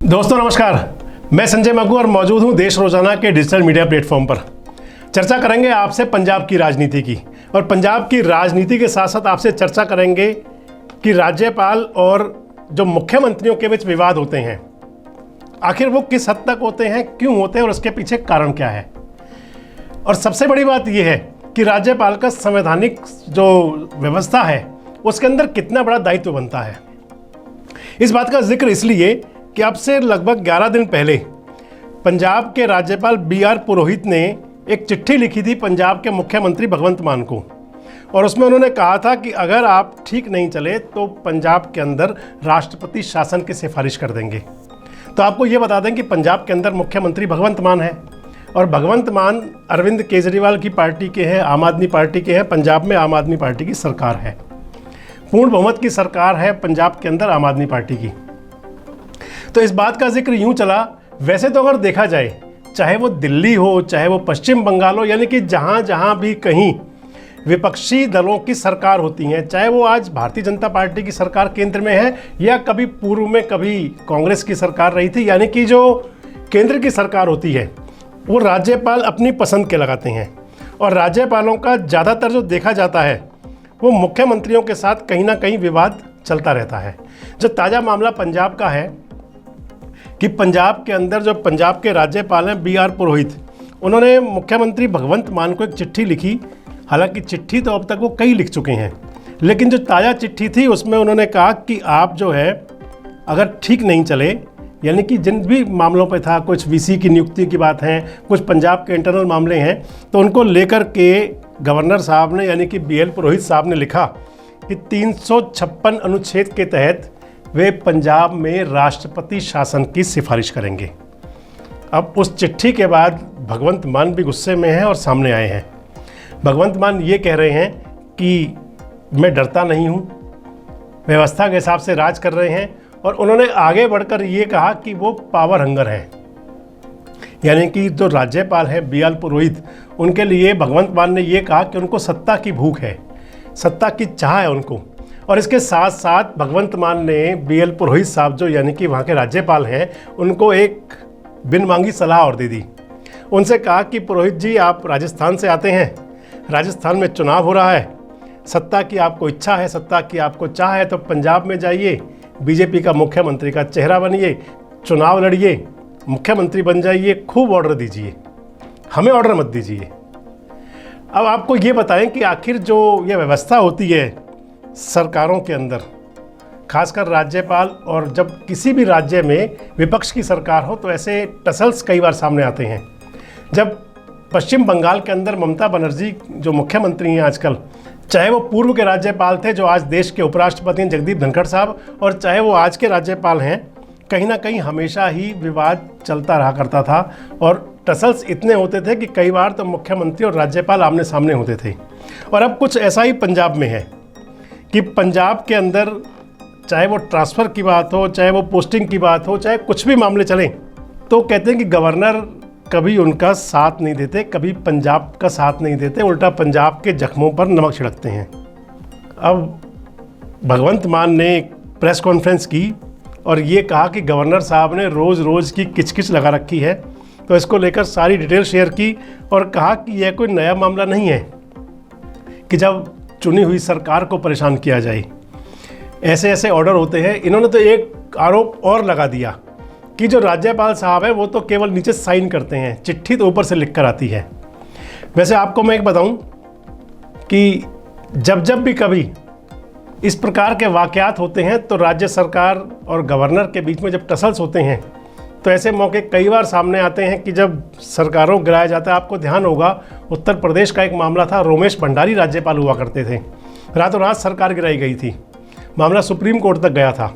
दोस्तों नमस्कार, मैं संजय मग्गू और मौजूद हूं देश रोजाना के डिजिटल मीडिया प्लेटफॉर्म पर। चर्चा करेंगे आपसे पंजाब की राजनीति की, और पंजाब की राजनीति के साथ साथ आपसे चर्चा करेंगे कि राज्यपाल और जो मुख्यमंत्रियों के बीच विवाद होते हैं आखिर वो किस हद तक होते हैं, क्यों होते हैं और उसके पीछे कारण क्या है। और सबसे बड़ी बात यह है कि राज्यपाल का संवैधानिक जो व्यवस्था है उसके अंदर कितना बड़ा दायित्व बनता है। इस बात का जिक्र इसलिए कि अब से लगभग 11 दिन पहले पंजाब के राज्यपाल BR पुरोहित ने एक चिट्ठी लिखी थी पंजाब के मुख्यमंत्री भगवंत मान को, और उसमें उन्होंने कहा था कि अगर आप ठीक नहीं चले तो पंजाब के अंदर राष्ट्रपति शासन की सिफारिश कर देंगे। तो आपको ये बता दें कि पंजाब के अंदर मुख्यमंत्री भगवंत मान है, और भगवंत मान अरविंद केजरीवाल की पार्टी के हैं, आम आदमी पार्टी के हैं। पंजाब में आम आदमी पार्टी की सरकार है, पूर्ण बहुमत की सरकार है पंजाब के अंदर आम आदमी पार्टी की। तो इस बात का जिक्र यूं चला। वैसे तो अगर देखा जाए, चाहे वो दिल्ली हो, चाहे वो पश्चिम बंगाल हो, यानी कि जहां जहां भी कहीं विपक्षी दलों की सरकार होती है, चाहे वो आज भारतीय जनता पार्टी की सरकार केंद्र में है या कभी पूर्व में कभी कांग्रेस की सरकार रही थी, यानी कि जो केंद्र की सरकार होती है वो राज्यपाल अपनी पसंद के लगाते हैं। और राज्यपालों का ज़्यादातर जो देखा जाता है वो मुख्यमंत्रियों के साथ कहीं ना कहीं विवाद चलता रहता है। जो ताज़ा मामला पंजाब का है कि पंजाब के अंदर जो पंजाब के राज्यपाल हैं BR पुरोहित, उन्होंने मुख्यमंत्री भगवंत मान को एक चिट्ठी लिखी। हालांकि चिट्ठी तो अब तक वो कई लिख चुके हैं, लेकिन जो ताज़ा चिट्ठी थी उसमें उन्होंने कहा कि आप जो है अगर ठीक नहीं चले, यानी कि जिन भी मामलों पे था, कुछ VC की नियुक्ति की बात है, कुछ पंजाब के इंटरनल मामले हैं, तो उनको लेकर के गवर्नर साहब ने यानी कि BL पुरोहित साहब ने लिखा कि 356 अनुच्छेद के तहत वे पंजाब में राष्ट्रपति शासन की सिफारिश करेंगे। अब उस चिट्ठी के बाद भगवंत मान भी गुस्से में हैं और सामने आए हैं। भगवंत मान ये कह रहे हैं कि मैं डरता नहीं हूँ, व्यवस्था के हिसाब से राज कर रहे हैं, और उन्होंने आगे बढ़कर ये कहा कि वो पावर हंगर है, यानी कि जो राज्यपाल हैं BL पुरोहित, उनके लिए भगवंत मान ने ये कहा कि उनको सत्ता की भूख है, सत्ता की चाह है उनको। और इसके साथ साथ भगवंत मान ने BL पुरोहित साहब जो यानी कि वहाँ के राज्यपाल हैं, उनको एक बिन मांगी सलाह और दे दी। उनसे कहा कि पुरोहित जी, आप राजस्थान से आते हैं, राजस्थान में चुनाव हो रहा है, सत्ता की आपको इच्छा है, सत्ता की आपको चाह है, तो पंजाब में जाइए, BJP का मुख्यमंत्री का चेहरा बनिए, चुनाव लड़िए, मुख्यमंत्री बन जाइए, खूब ऑर्डर दीजिए, हमें ऑर्डर मत दीजिए। अब आपको ये बताएं कि आखिर जो ये व्यवस्था होती है सरकारों के अंदर, खासकर राज्यपाल, और जब किसी भी राज्य में विपक्ष की सरकार हो तो ऐसे टसल्स कई बार सामने आते हैं। जब पश्चिम बंगाल के अंदर ममता बनर्जी जो मुख्यमंत्री हैं आजकल, चाहे वो पूर्व के राज्यपाल थे जो आज देश के उपराष्ट्रपति हैं जगदीप धनखड़ साहब, और चाहे वो आज के राज्यपाल हैं, कहीं ना कहीं हमेशा ही विवाद चलता रहा करता था, और टसल्स इतने होते थे कि कई बार तो मुख्यमंत्री और राज्यपाल आमने सामने होते थे। और अब कुछ ऐसा ही पंजाब में है कि पंजाब के अंदर चाहे वो ट्रांसफ़र की बात हो, चाहे वो पोस्टिंग की बात हो, चाहे कुछ भी मामले चलें, तो कहते हैं कि गवर्नर कभी उनका साथ नहीं देते, कभी पंजाब का साथ नहीं देते, उल्टा पंजाब के जख्मों पर नमक छिड़कते हैं। अब भगवंत मान ने एक प्रेस कॉन्फ्रेंस की और ये कहा कि गवर्नर साहब ने रोज़ रोज़ की किचकिच लगा रखी है, तो इसको लेकर सारी डिटेल शेयर की और कहा कि यह कोई नया मामला नहीं है कि जब चुनी हुई सरकार को परेशान किया जाए, ऐसे ऐसे ऑर्डर होते हैं। इन्होंने तो एक आरोप और लगा दिया कि जो राज्यपाल साहब है वो तो केवल नीचे साइन करते हैं, चिट्ठी तो ऊपर से लिख कर आती है। वैसे आपको मैं एक बताऊं कि जब भी कभी इस प्रकार के वाक़यात होते हैं तो राज्य सरकार और गवर्नर के बीच में जब टसल्स होते हैं तो ऐसे मौके कई बार सामने आते हैं कि जब सरकारों गिराया जाता है। आपको ध्यान होगा, उत्तर प्रदेश का एक मामला था, रोमेश भंडारी राज्यपाल हुआ करते थे, रातों रात सरकार गिराई गई थी, मामला सुप्रीम कोर्ट तक गया था।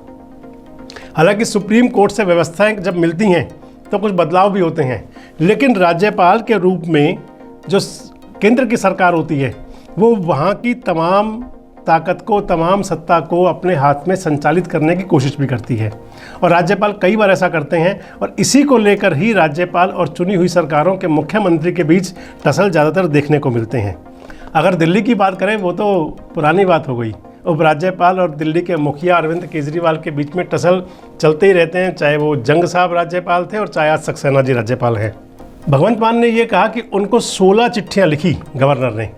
हालांकि सुप्रीम कोर्ट से व्यवस्थाएं जब मिलती हैं तो कुछ बदलाव भी होते हैं, लेकिन राज्यपाल के रूप में जो केंद्र की सरकार होती है वो वहाँ की तमाम ताकत को, तमाम सत्ता को अपने हाथ में संचालित करने की कोशिश भी करती है, और राज्यपाल कई बार ऐसा करते हैं। और इसी को लेकर ही राज्यपाल और चुनी हुई सरकारों के मुख्यमंत्री के बीच टसल ज़्यादातर देखने को मिलते हैं। अगर दिल्ली की बात करें वो तो पुरानी बात हो गई, उपराज्यपाल और दिल्ली के मुखिया अरविंद केजरीवाल के बीच में टसल चलते ही रहते हैं, चाहे वो जंग साहब राज्यपाल थे और चाहे आज सक्सेना जी राज्यपाल हैं। भगवंत मान ने ये कहा कि उनको 16 चिट्ठियाँ लिखी गवर्नर ने,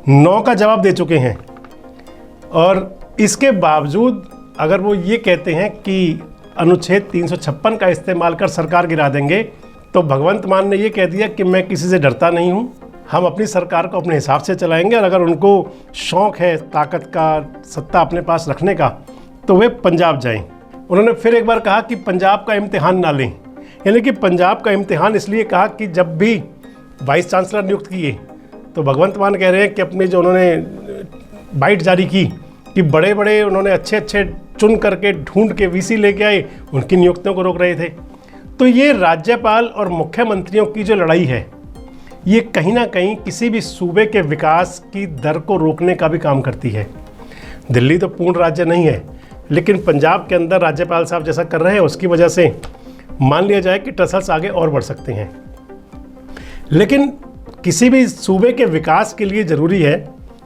9 का जवाब दे चुके हैं, और इसके बावजूद अगर वो ये कहते हैं कि अनुच्छेद 356 का इस्तेमाल कर सरकार गिरा देंगे, तो भगवंत मान ने ये कह दिया कि मैं किसी से डरता नहीं हूँ, हम अपनी सरकार को अपने हिसाब से चलाएंगे, और अगर उनको शौक़ है ताकत का, सत्ता अपने पास रखने का, तो वे पंजाब जाएं। उन्होंने फिर एक बार कहा कि पंजाब का इम्तिहान ना लें, यानी कि पंजाब का इम्तिहान इसलिए कहा कि जब भी वाइस चांसलर नियुक्त किए तो भगवंत मान कह रहे हैं कि अपने जो उन्होंने बाइट जारी की कि बड़े बड़े उन्होंने अच्छे अच्छे चुन करके ढूंढ के वीसी लेके आए, उनकी नियुक्तियों को रोक रहे थे। तो ये राज्यपाल और मुख्यमंत्रियों की जो लड़ाई है, ये कहीं ना कहीं किसी भी सूबे के विकास की दर को रोकने का भी काम करती है। दिल्ली तो पूर्ण राज्य नहीं है, लेकिन पंजाब के अंदर राज्यपाल साहब जैसा कर रहे हैं उसकी वजह से मान लिया जाए कि टसल्स आगे और बढ़ सकते हैं। लेकिन किसी भी सूबे के विकास के लिए ज़रूरी है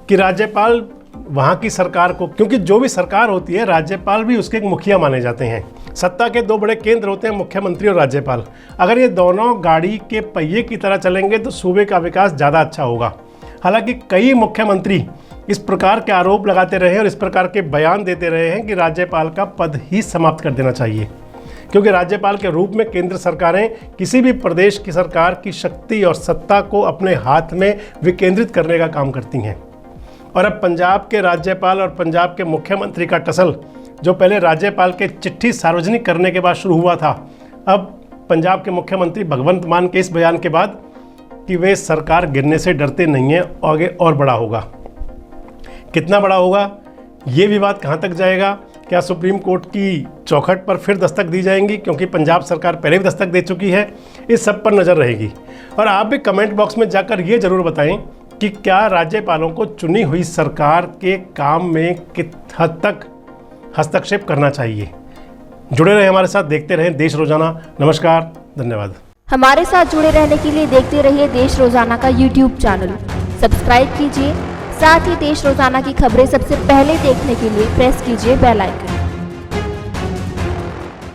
कि राज्यपाल वहाँ की सरकार को, क्योंकि जो भी सरकार होती है राज्यपाल भी उसके एक मुखिया माने जाते हैं। सत्ता के 2 बड़े केंद्र होते हैं, मुख्यमंत्री और राज्यपाल। अगर ये दोनों गाड़ी के पहिए की तरह चलेंगे तो सूबे का विकास ज़्यादा अच्छा होगा। हालांकि कई मुख्यमंत्री इस प्रकार के आरोप लगाते रहे और इस प्रकार के बयान देते रहे हैं कि राज्यपाल का पद ही समाप्त कर देना चाहिए, क्योंकि राज्यपाल के रूप में केंद्र सरकारें किसी भी प्रदेश की सरकार की शक्ति और सत्ता को अपने हाथ में विकेंद्रित करने का काम करती हैं। और अब पंजाब के राज्यपाल और पंजाब के मुख्यमंत्री का टसल, जो पहले राज्यपाल के चिट्ठी सार्वजनिक करने के बाद शुरू हुआ था, अब पंजाब के मुख्यमंत्री भगवंत मान के इस बयान के बाद कि वे सरकार गिरने से डरते नहीं हैं, आगे और बड़ा होगा। कितना बड़ा होगा, ये विवाद कहाँ तक जाएगा, क्या सुप्रीम कोर्ट की चौखट पर फिर दस्तक दी जाएंगी, क्योंकि पंजाब सरकार पहले भी दस्तक दे चुकी है, इस सब पर नज़र रहेगी। और आप भी कमेंट बॉक्स में जाकर ये ज़रूर बताएं कि क्या राज्यपालों को चुनी हुई सरकार के काम में किस हद तक हस्तक्षेप करना चाहिए। जुड़े रहे हमारे साथ, देखते रहें देश रोजाना। नमस्कार, धन्यवाद। हमारे साथ जुड़े रहने के लिए देखते रहिए देश रोजाना का YouTube चैनल सब्सक्राइब कीजिए। साथ ही देश रोजाना की खबरें सबसे पहले देखने के लिए प्रेस कीजिए बेल आइकन।